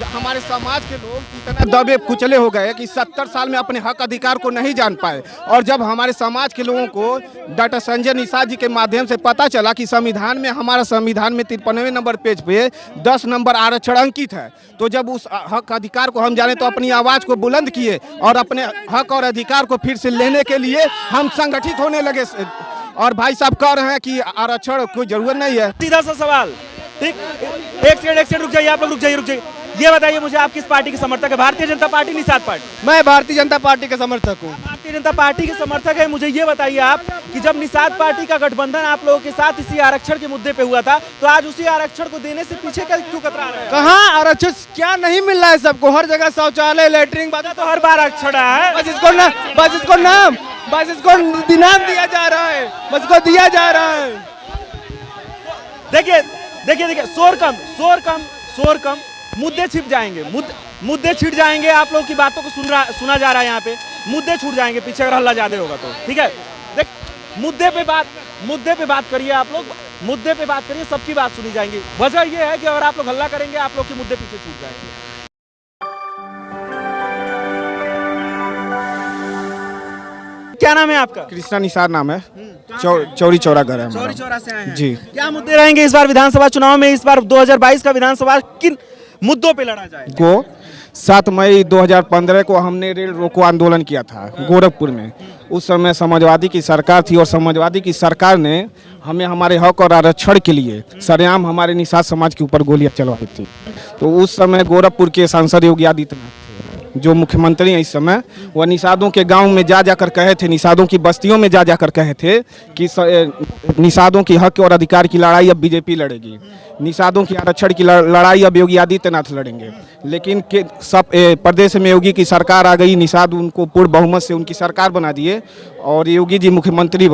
हमारे समाज के लोग इतना दबे कुचले हो गए कि 70 साल में अपने हक अधिकार को नहीं जान पाए। और जब हमारे समाज के लोगों को डॉक्टर संजय निषाद जी के माध्यम से पता चला कि संविधान में, हमारा संविधान में 53वें नंबर पेज पे 10 नंबर आरक्षण अंकित है, तो जब उस हक अधिकार को हम जाने तो अपनी आवाज़ को बुलंद किए और अपने हक और अधिकार को फिर से लेने के लिए हम संगठित होने लगे। और भाई साहब कह रहे हैं कि आरक्षण कोई जरूरत नहीं है। सीधा सा सवाल, ठीक, एक सेकंड रुक जाइए, आप लोग रुक जाइए। ये बताइए मुझे, आप किस पार्टी के समर्थक है? Bharatiya Janata party, Nishad party? मैं भारतीय जनता पार्टी का समर्थक हूँ। भारतीय जनता पार्टी के समर्थक है। मुझे ये बताइए आप कि जब निषाद पार्टी का गठबंधन आप लोगों के साथ इसी आरक्षण के मुद्दे पे हुआ था, तो आज उसी आरक्षण को देने से पीछे क्यों कतरा रहे हैं? कहाँ आरक्षण क्या नहीं मिल रहा है सबको? हर जगह शौचालय, लैट्रिन, तो हर बार आरक्षण है। बस इसको इनाम दिया जा रहा है, बस इसको दिया जा रहा है। देखिए, शोर कम, मुद्दे छिप जाएंगे, मुद्दे छिड़ जाएंगे। आप लोगों की बातों को सुना जा रहा है, यहाँ पे मुद्दे छूट जाएंगे पीछे अगर हल्ला ज्यादा होगा तो। ठीक है, देख, मुद्दे पे बात करिए, आप लोग मुद्दे पे बात करिए, सबकी बात सुनी जाएंगी। वजह यह है कि अगर आप लोग हल्ला करेंगे, आप लोग के मुद्दे पीछे छूट जाएंगे। क्या नाम है आपका? कृष्णा निषाद नाम है। चौरी चौरा घर है। चौरी चौरा से आए हैं जी। क्या मुद्दे रहेंगे इस बार विधानसभा चुनाव में? इस बार 2022 का विधानसभा किन मुद्दों पे लड़ा जाए? 7 मई 2015 को हमने रेल रोको आंदोलन किया था गोरखपुर में। उस समय समाजवादी की सरकार थी और समाजवादी की सरकार ने हमें हमारे हक और आरक्षण के लिए सरेआम हमारे निषाद समाज के ऊपर गोलियां चलवाई थी। तो उस समय गोरखपुर के सांसद योगी आदित्यनाथ जो मुख्यमंत्री हैं इस समय, वह निषादों के गांव में जा जाकर कहे थे, निषादों की बस्तियों में जा जाकर कहे थे कि निषादों की हक और अधिकार की लड़ाई अब बीजेपी लड़ेगी, निषादों की आरक्षण की लड़ाई अब योगी आदित्यनाथ लड़ेंगे। लेकिन सब प्रदेश में योगी की सरकार आ गई, निषाद उनको पूर्ण बहुमत से उनकी सरकार बना दिए और योगी जी मुख्यमंत्री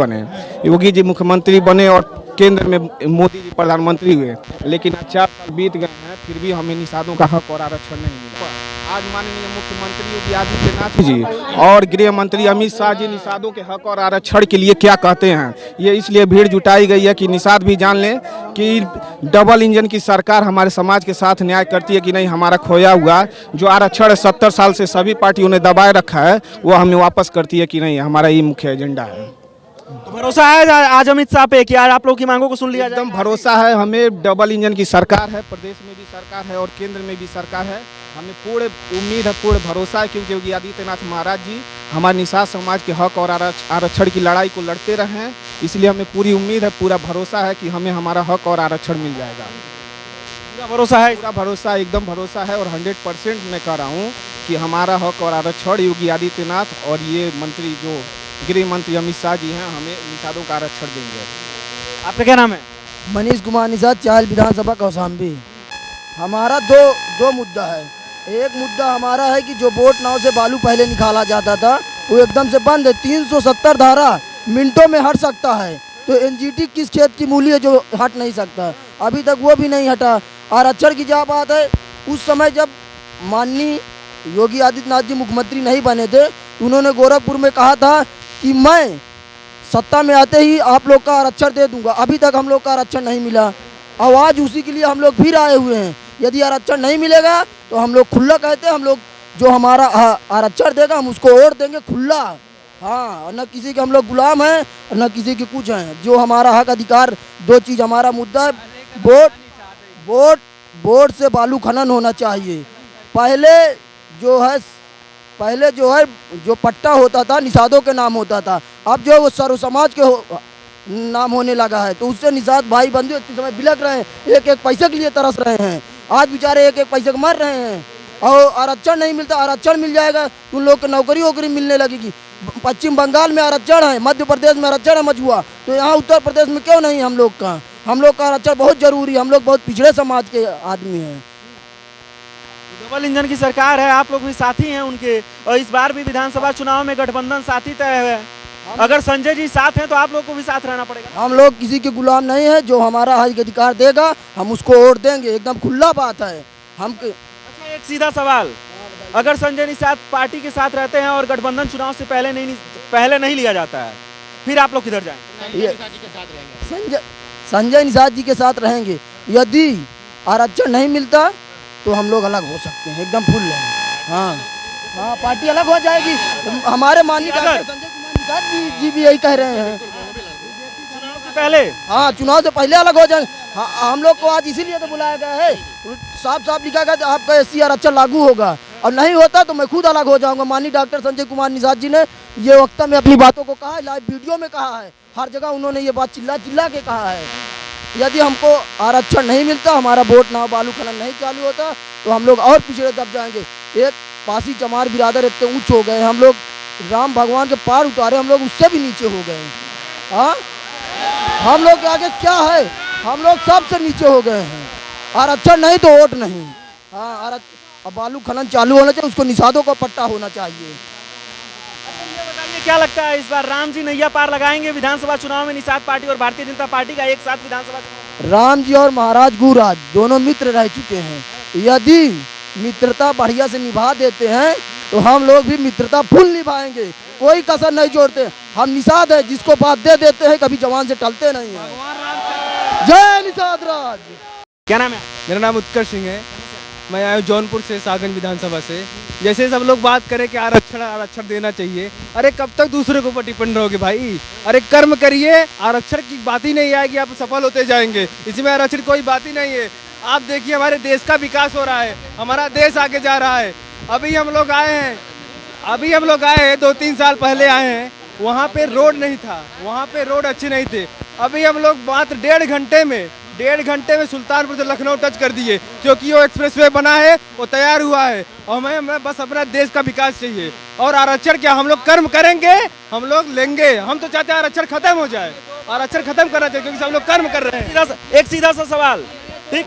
बने और केंद्र में मोदी जी प्रधानमंत्री हुए। लेकिन 4 साल बीत गए हैं, फिर भी हमें निषादों का हक और आरक्षण नहीं मिला। आज माननीय मुख्यमंत्री योगी आदित्यनाथ जी और गृह मंत्री अमित शाह जी निषादों के हक और आरक्षण के लिए क्या कहते हैं, ये इसलिए भीड़ जुटाई गई है कि निषाद भी जान लें कि डबल इंजन की सरकार हमारे समाज के साथ न्याय करती है कि नहीं। हमारा खोया हुआ जो आरक्षण 70 साल से सभी पार्टियों ने दबाए रखा है, वो हमें वापस करती है कि नहीं। हमारा ये मुख्य एजेंडा है। तो भरोसा है आज अमित शाह पे कि आज आप लोगों की मांगों को सुन लिया जाए? एकदम भरोसा है हमें। डबल इंजन की सरकार है, प्रदेश में भी सरकार है और केंद्र में भी सरकार है। हमें पूर्ण उम्मीद है, पूर्ण भरोसा है, क्योंकि योगी आदित्यनाथ महाराज जी हमारे निषाद समाज के हक और आरक्षण की लड़ाई को लड़ते रहे हैं। इसलिए हमें पूरी उम्मीद है, पूरा भरोसा है कि हमें हमारा हक और आरक्षण मिल जाएगा। पूरा भरोसा है? पूरा भरोसा, एकदम भरोसा है और 100% मैं कह रहा हूँ कि हमारा हक और आरक्षण योगी आदित्यनाथ और ये मंत्री जो गृह मंत्री अमित शाह जी हैं, हमें निषादों का आरक्षण देंगे। आपका क्या नाम है? मनीष कुमार निषाद, चाहल विधानसभा कौशाम्बी। हमारा दो मुद्दा है। एक मुद्दा हमारा है कि जो बोट नाव से बालू पहले निकाला जाता था वो एकदम से बंद है। 370 धारा मिनटों में हट सकता है, तो एनजीटी किस खेत की मूली है जो हट नहीं सकता, अभी तक वो भी नहीं हटा। आरक्षण की क्या बात है, उस समय जब माननीय योगी आदित्यनाथ जी मुख्यमंत्री नहीं बने थे, उन्होंने गोरखपुर में कहा था कि मैं सत्ता में आते ही आप लोग का आरक्षण दे दूंगा। अभी तक हम लोग का आरक्षण नहीं मिला। आवाज़ उसी के लिए हम लोग फिर आए हुए हैं। यदि आरक्षण नहीं मिलेगा तो हम लोग खुला कहते हैं, हम लोग जो हमारा आरक्षण देगा हम उसको वोट देंगे खुला। हाँ, न किसी के हम लोग गुलाम हैं और न किसी के कुछ हैं। जो हमारा हक अधिकार, 2 चीज़ हमारा मुद्दा है। बोट से बालू खनन होना चाहिए। पहले जो पट्टा होता था निषादों के नाम होता था, अब जो वो सर्व समाज के नाम होने लगा है, तो उससे निषाद भाई बंधु इस समय बिलक रहे हैं, एक एक पैसे के लिए तरस रहे हैं। आज बेचारे एक एक पैसे को मर रहे हैं और आरक्षण नहीं मिलता। आरक्षण मिल जाएगा तो उन लोग को नौकरी मिलने लगेगी। पश्चिम बंगाल में आरक्षण है, मध्य प्रदेश में आरक्षण है मछुआ, तो यहाँ उत्तर प्रदेश में क्यों नहीं? हम लोग का आरक्षण बहुत जरूरी है। हम लोग बहुत पिछड़े समाज के आदमी हैं। डबल इंजन की सरकार है, आप लोग भी साथी हैं उनके, और इस बार भी विधानसभा चुनाव में गठबंधन साथी तय है। अगर संजय जी साथ हैं तो आप लोग को भी साथ रहना पड़ेगा। हम लोग किसी के गुलाम नहीं है। जो हमारा हक अधिकार देगा हम उसको वोट देंगे, एकदम खुला बात है। अच्छा, एक सीधा सवाल, अगर संजय निषाद पार्टी के साथ रहते हैं और गठबंधन चुनाव से पहले नहीं लिया जाता है, फिर आप लोग किधर जाएंगे? संजय निषाद जी के साथ रहेंगे। यदि आरक्षण नहीं मिलता तो हम लोग अलग हो सकते हैं, एकदम फुल है। हाँ हाँ, पार्टी अलग हो जाएगी। हमारे माननीय डॉक्टर संजय कुमार निषाद जी भी यही कह रहे हैं। चुनाव से पहले हाँ, चुनाव से पहले अलग हो जाएंगे। हाँ, हम लोग को आज इसीलिए तो बुलाया गया है, साफ साफ लिखा गया आपका SC आरक्षण लागू होगा, और नहीं होता तो मैं खुद अलग हो जाऊंगा। माननीय डॉक्टर संजय कुमार निषाद जी ने ये वक्ता में अपनी बातों को कहा है, लाइव वीडियो में कहा है, हर जगह उन्होंने ये बात चिल्ला चिल्ला के कहा है। यदि हमको आरक्षण नहीं मिलता, हमारा वोट ना बालू खनन नहीं चालू होता, तो हम लोग और पिछड़े दब जाएंगे। एक पासी चमार बिरादर इतने ऊंच हो गए, हम लोग राम भगवान के पार उतारे, हम लोग उससे भी नीचे हो गए। हाँ, हम लोग के आगे क्या है, हम लोग सबसे नीचे हो गए हैं। आरक्षण नहीं तो वोट नहीं। हाँ, अब बालू खनन चालू होना चाहिए, उसको निषादों का पट्टा होना चाहिए। ये बताइए क्या लगता है इस बार राम जी नैया पार लगाएंगे विधानसभा चुनाव में? निषाद पार्टी और भारतीय जनता पार्टी का एक साथ विधानसभा चुनाव। राम जी और महाराज गुरुराज दोनों मित्र रह चुके हैं। यदि मित्रता बढ़िया से निभा देते हैं तो हम लोग भी मित्रता फुल निभाएंगे, कोई कसर नहीं छोड़ते। हम निषाद है, जिसको बात दे देते हैं, कभी जवान से टलते नहीं है। जय निषाद राज। क्या नाम है? मेरा नाम उत्कर्ष सिंह है। मैं आया हूँ जौनपुर से, सागंज विधानसभा से। जैसे सब लोग बात करें कि आरक्षण देना चाहिए, अरे कब तक दूसरे के ऊपर डिपेंड रहोगे भाई? अरे कर्म करिए, आरक्षण की बात ही नहीं आएगी, आप सफल होते जाएंगे। इसमें आरक्षण कोई बात ही नहीं है। आप देखिए हमारे देश का विकास हो रहा है, हमारा देश आगे जा रहा है। अभी हम लोग आए हैं 2-3 साल पहले आए हैं, वहाँ पे रोड नहीं था, वहाँ पे रोड अच्छे नहीं थे। अभी हम लोग मात्र 1.5 घंटे में सुल्तानपुर से लखनऊ टच कर दिए, क्योंकि वो एक्सप्रेसवे बना है, वो तैयार हुआ है। और हमें बस अपना देश का विकास चाहिए। और आरक्षण क्या, हम लोग कर्म करेंगे, हम लोग लेंगे। हम तो चाहते हैं आरक्षण खत्म हो जाए, आरक्षण खत्म करना चाहिए, क्योंकि सब लोग कर्म कर रहे हैं। एक सीधा सा सवाल, ठीक,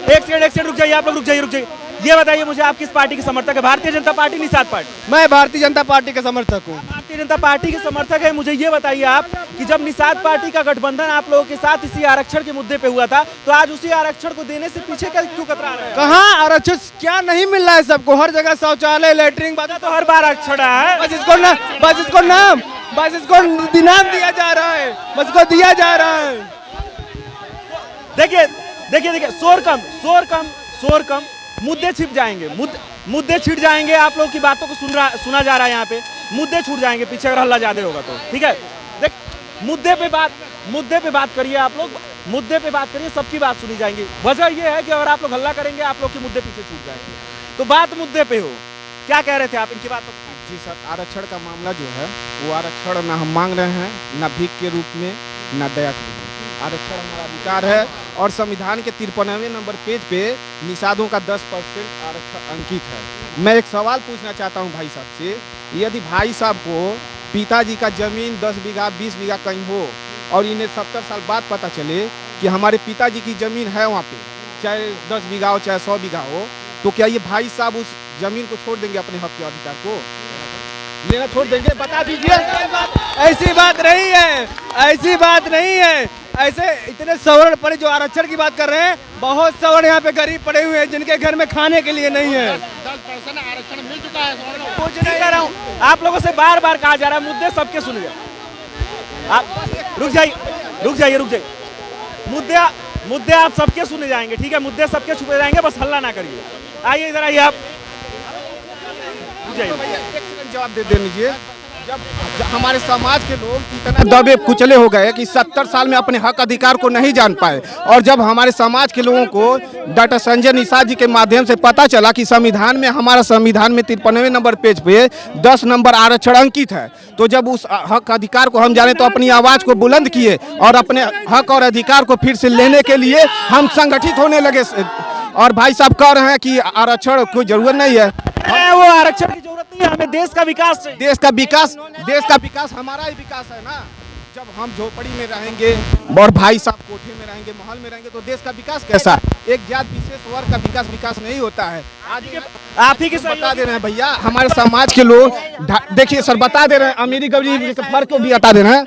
एक सेकंड रुक जाइए, आप लोग रुक जाइए। ये बताइए मुझे, आप किस पार्टी के समर्थक है? Bharatiya Janata party, Nishad party? मैं भारतीय जनता पार्टी का समर्थक हूँ। भारतीय जनता पार्टी के समर्थक है। मुझे ये बताइए आप कि जब निषाद पार्टी का गठबंधन आप लोगों के साथ इसी आरक्षण के मुद्दे पे हुआ था, तो आज उसी आरक्षण को देने से पीछे क्यों कतरा रहे हैं? कहाँ आरक्षण क्या नहीं मिल रहा है सबको? हर जगह शौचालय, लैट्रिन, तो हर बार आरक्षण है, बस इसको इनाम दिया जा रहा है, बस इसको दिया जा रहा है। देखिए, शोर कम, मुद्दे छिप जाएंगे, मुद्दे छिड़ जाएंगे। आप लोग की बातों को सुना जा रहा है यहाँ पे, मुद्दे छूट जाएंगे पीछे अगर हल्ला ज्यादा होगा तो। ठीक है, देख, मुद्दे पे बात करिए, आप लोग मुद्दे पे बात करिए, सबकी बात सुनी जाएंगी। वजह ये है कि अगर आप लोग हल्ला करेंगे, आप लोग के मुद्दे पीछे छूट जाएंगे। तो बात मुद्दे पे हो, क्या कह रहे थे आप इनकी बात पर? जी सर, आरक्षण का मामला जो है, वो आरक्षण ना हम मांग रहे हैं, ना भीख के रूप में, ना दया के रूप में। आरक्षण हमारा अधिकार है, और संविधान के 53वें नंबर पेज पे निषादों का 10% आरक्षण अंकित है। मैं एक सवाल पूछना चाहता हूं भाई साहब से, यदि भाई साहब को पिताजी का जमीन 10 बीघा 20 बीघा कहीं हो, और इन्हें 70 साल बाद पता चले कि हमारे पिताजी की जमीन है वहाँ पे, चाहे 10 बीघा हो चाहे 100 बीघा हो, तो क्या ये भाई साहब उस जमीन को छोड़ देंगे, अपने हक के अधिकार को लेना छोड़ देंगे? बता दीजिए। ऐसी बात नहीं है। ऐसे इतने सवर्ण पड़े जो आरक्षण की बात कर रहे हैं, बहुत सवर्ण यहाँ पे गरीब पड़े हुए हैं, जिनके घर में खाने के लिए नहीं है। 10% आरक्षण मिल चुका है। कुछ नहीं कर रहा हूँ, आप लोगों से बार बार कहा जा रहा है, मुद्दे सबके सुनिए। आप रुक जाइए। मुद्दे आप सबके सुने जाएंगे, ठीक है? मुद्दे सबके छुपे जाएंगे, बस हल्ला ना करिए। आइए इधर आइए, आप जवाब दे दीजिए। जब हमारे समाज के लोग इतना दबे कुचले हो गए कि 70 साल में अपने हक अधिकार को नहीं जान पाए, और जब हमारे समाज के लोगों को डॉक्टर संजय निषाद जी के माध्यम से पता चला कि हमारा संविधान में 53वें नंबर पेज पे 10 नंबर आरक्षण अंकित है, तो जब उस हक अधिकार को हम जाने तो अपनी आवाज़ को बुलंद किए, और अपने हक और अधिकार को फिर से लेने के लिए हम संगठित होने लगे। और भाई साहब कह रहे हैं कि आरक्षण कोई जरूरत नहीं है, वो आरक्षण की जरूरत नहीं है, हमें देश का विकास चाहिए। देश का विकास हमारा ही विकास है ना। जब हम झोपड़ी में रहेंगे और भाई साहब कोठे में रहेंगे, महल में रहेंगे, तो देश का विकास कैसा? एक जात विशेष वर्ग का विकास नहीं होता है। आप ही के बता दे रहे हैं भैया, हमारे समाज के लोग देखिए सर, बता दे रहे हैं, अमीरी गरीबी के फर्क को भी बता दे रहे हैं।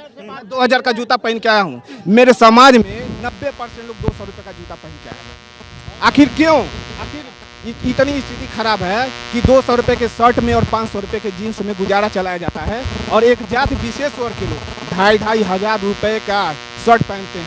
2000 का जूता पहन के आया हूँ, मेरे समाज में 90% लोग 200 रुपये का जूता पहन के आए हैं। आखिर क्यों? आखिर इतनी स्थिति खराब है कि 200 रुपये के शर्ट में और 500 रुपये के जीन्स में गुजारा चलाया जाता है, और एक जाति विशेष वर्ग के लोग 2,500 रुपये का शर्ट पहनते हैं,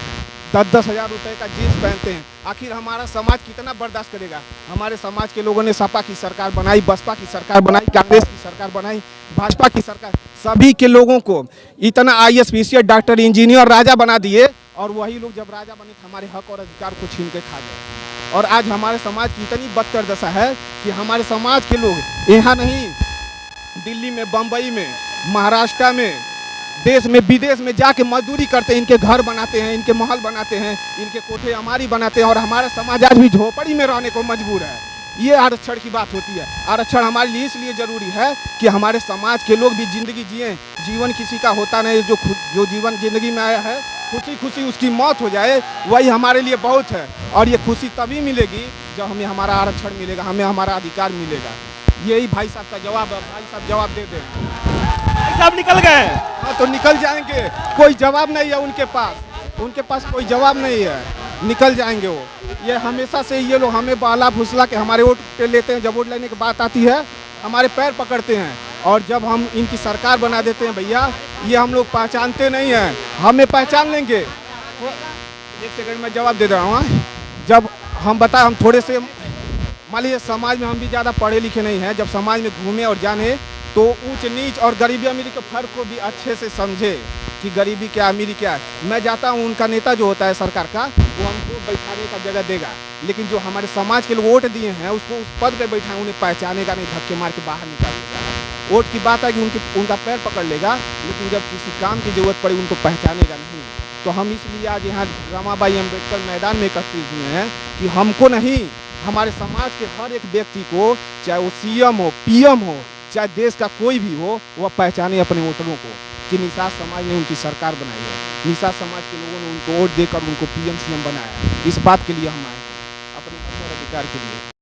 10-10 हज़ार रुपए का जीन्स पहनते हैं। आखिर हमारा समाज कितना बर्दाश्त करेगा? हमारे समाज के लोगों ने सपा की सरकार बनाई, बसपा की सरकार बनाई, कांग्रेस की सरकार बनाई, भाजपा की सरकार, सभी के लोगों को इतना IAS PCS डॉक्टर इंजीनियर राजा बना दिए, और वही लोग जब राजा बने हमारे हक और अधिकार को छीन के खा गए। और आज हमारे समाज की इतनी बदतर दशा है कि हमारे समाज के लोग यहाँ नहीं, दिल्ली में, बम्बई में, महाराष्ट्र में, देश में, विदेश में जाके मजदूरी करते हैं, इनके घर बनाते हैं, इनके महल बनाते हैं, इनके कोठे हमारी बनाते हैं, और हमारा समाज आज भी झोपड़ी में रहने को मजबूर है। ये आरक्षण की बात होती है। आरक्षण हमारे लिए इसलिए जरूरी है कि हमारे समाज के लोग भी जिंदगी जिए। जीवन किसी का होता नहीं, जो जीवन जिंदगी में आया है खुशी खुशी उसकी मौत हो जाए, वही हमारे लिए बहुत है। और ये खुशी तभी मिलेगी जब हमें हमारा आरक्षण मिलेगा, हमें हमारा अधिकार मिलेगा। यही भाई साहब का जवाब है। भाई साहब जवाब दे दें। भाई साहब निकल गए। हाँ तो निकल जाएंगे, कोई जवाब नहीं है उनके पास कोई जवाब नहीं है, निकल जाएंगे वो। ये हमेशा से ये लोग हमें बाला फुसला के हमारे वोट पे लेते हैं, जब वोट लेने की बात आती है हमारे पैर पकड़ते हैं, और जब हम इनकी सरकार बना देते हैं भैया, ये हम लोग पहचानते नहीं हैं, हमें पहचान लेंगे। एक सेकंड में जवाब दे रहा हूँ। जब हम बताएं, हम थोड़े से मान लीजिए समाज में हम भी ज़्यादा पढ़े लिखे नहीं हैं, जब समाज में घूमे और जाने तो ऊंच नीच और गरीबी अमीरी के फर्क को भी अच्छे से समझे कि गरीबी क्या अमीरी क्या है। मैं जाता हूँ, उनका नेता जो होता है सरकार का, वो हमको बैठाने का जगह देगा, लेकिन जो हमारे समाज के लोग वोट दिए हैं उसको उस पद पे बैठाएं, उन्हें पहचानेगा नहीं, धक्के मार के बाहर निकाल देगा। वोट की बात है कि उनका पैर पकड़ लेगा, लेकिन जब किसी काम की जरूरत पड़े उनको पहचानेगा नहीं। तो हम इसलिए आज यहाँ रमाबाई अम्बेडकर मैदान में एकत्रित हुए हैं कि हमको नहीं, हमारे समाज के हर एक व्यक्ति को, चाहे वो CM हो, PM हो, चाहे देश का कोई भी हो, वह पहचाने अपने वोटरों को कि निषाद समाज ने उनकी सरकार बनाई है, निषाद समाज के लोगों ने उनको वोट देकर उनको PM CM बनाया है। इस बात के लिए हम आए हैं, अपने हक और अधिकार के लिए।